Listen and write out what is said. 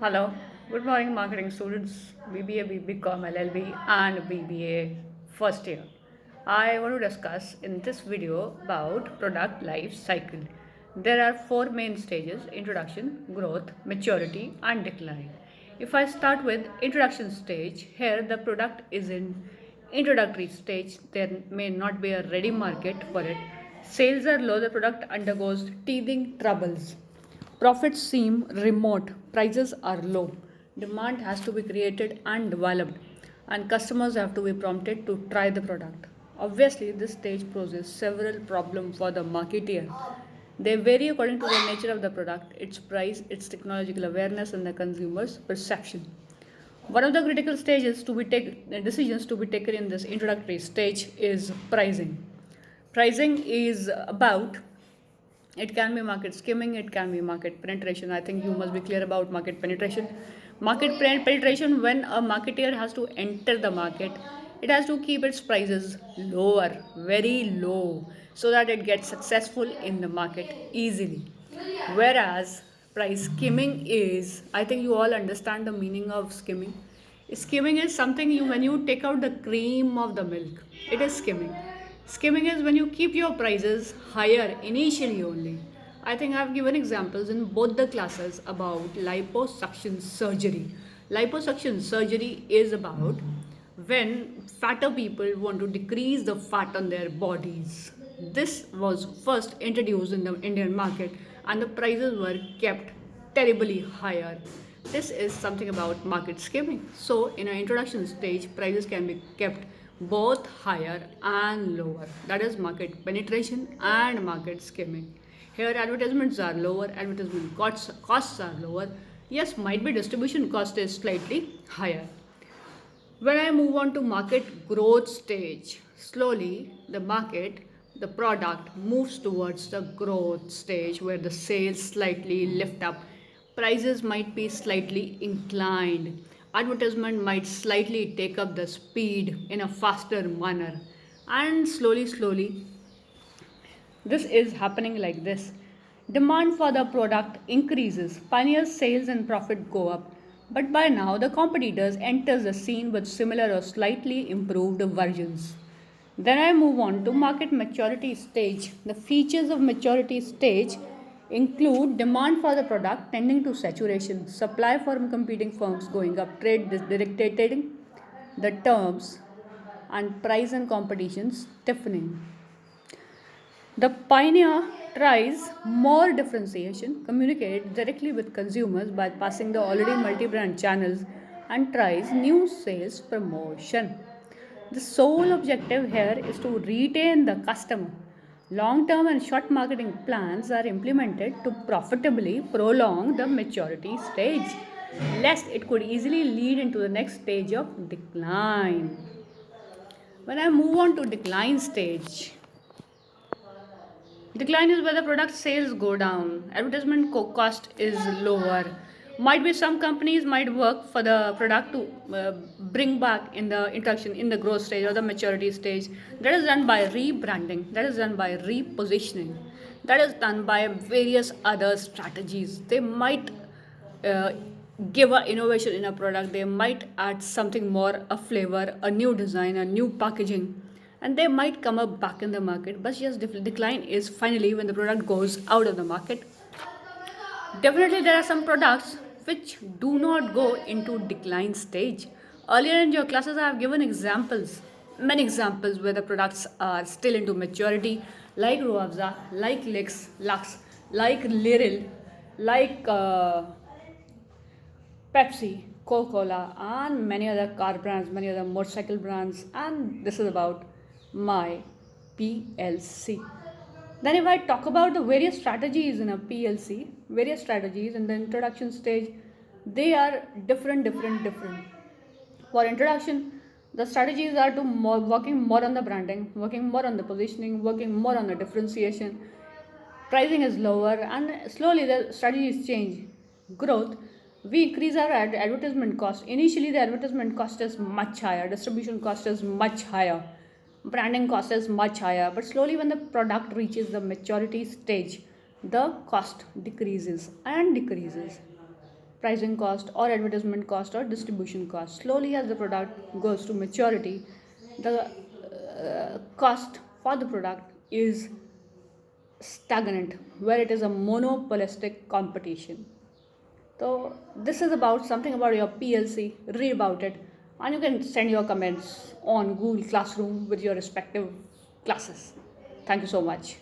Hello, good morning, marketing students, BBA, BBCom, LLB, and BBA first year. I want to discuss in this video about product life cycle. There are four main stages: introduction, growth, maturity, and decline. If I start with introduction stage, here the product is in introductory stage. There may not be a ready market for it. Sales are low, the product undergoes teething troubles. Profits seem remote, prices are low, demand has to be created and developed, and customers have to be prompted to try the product. Obviously, this stage poses several problems for the marketeer. They vary according to the nature of the product, its price, its technological awareness, and the consumer's perception. One of the critical stages to be decisions to be taken in this introductory stage is pricing. Pricing is about, it can be market skimming, it can be market penetration. I think you must be clear about market penetration. Penetration, when a marketeer has to enter the market, it has to keep its prices lower, very low, so that it gets successful in the market easily. Whereas price skimming is, I think you all understand the meaning of skimming. Skimming is something you, when you take out the cream of the milk, it is skimming. Skimming is when you keep your prices higher initially only. I think I've given examples in both the classes about liposuction surgery. Liposuction surgery is about when fatter people want to decrease the fat on their bodies. This was first introduced in the Indian market and the prices were kept terribly higher. This is something about market skimming. So, in an introduction stage, prices can be kept both higher and lower. That is market penetration and market skimming. Here, advertisements are lower, advertisement costs are lower. Yes, might be distribution cost is slightly higher. When I move on to market growth stage, slowly the product moves towards the growth stage where the sales slightly lift up. Prices might be slightly inclined. Advertisement might slightly take up the speed in a faster manner. And slowly, this is happening like this. Demand for the product increases, pioneers' sales and profit go up. But by now, the competitors enters the scene with similar or slightly improved versions. Then I move on to market maturity stage. The features of maturity stage include demand for the product tending to saturation, supply from competing firms going up, trade dictating the terms, and price and competition stiffening. The pioneer tries more differentiation, communicates directly with consumers by passing the already multi-brand channels, and tries new sales promotion. The sole objective here is to retain the customer. Long-term and short marketing plans are implemented to profitably prolong the maturity stage, lest it could easily lead into the next stage of decline. When I move on to decline stage, decline is where the product sales go down, advertisement cost is lower. Might be some companies might work for the product to bring back in the introduction, in the growth stage or the maturity stage. That is done by rebranding, that is done by repositioning, that is done by various other strategies. They might uh, give a innovation in a product, they might add something more, a flavor, a new design, a new packaging, and they might come up back in the market. But yes, decline is finally when the product goes out of the market. Definitely there are some products which do not go into decline stage. Earlier in your classes I have given examples, many examples where the products are still into maturity, like Ruafza, like Lux, like Liril, like Pepsi, Coca-Cola, and many other car brands, many other motorcycle brands, and this is about my PLC. Then, if I talk about the various strategies in a PLC, various strategies in the introduction stage, they are different. For introduction, the strategies are to working more on the branding, working more on the positioning, working more on the differentiation. Pricing is lower, and slowly the strategies change. Growth, we increase our advertisement cost. Initially, the advertisement cost is much higher, distribution cost is much higher, branding cost is much higher. But slowly, when the product reaches the maturity stage, the cost decreases and decreases. pricing cost or advertisement cost or distribution cost. Slowly, as the product goes to maturity, the cost for the product is stagnant, where it is a monopolistic competition. So this is about something about your PLC. Read about it, and you can send your comments on Google Classroom with your respective classes. Thank you so much.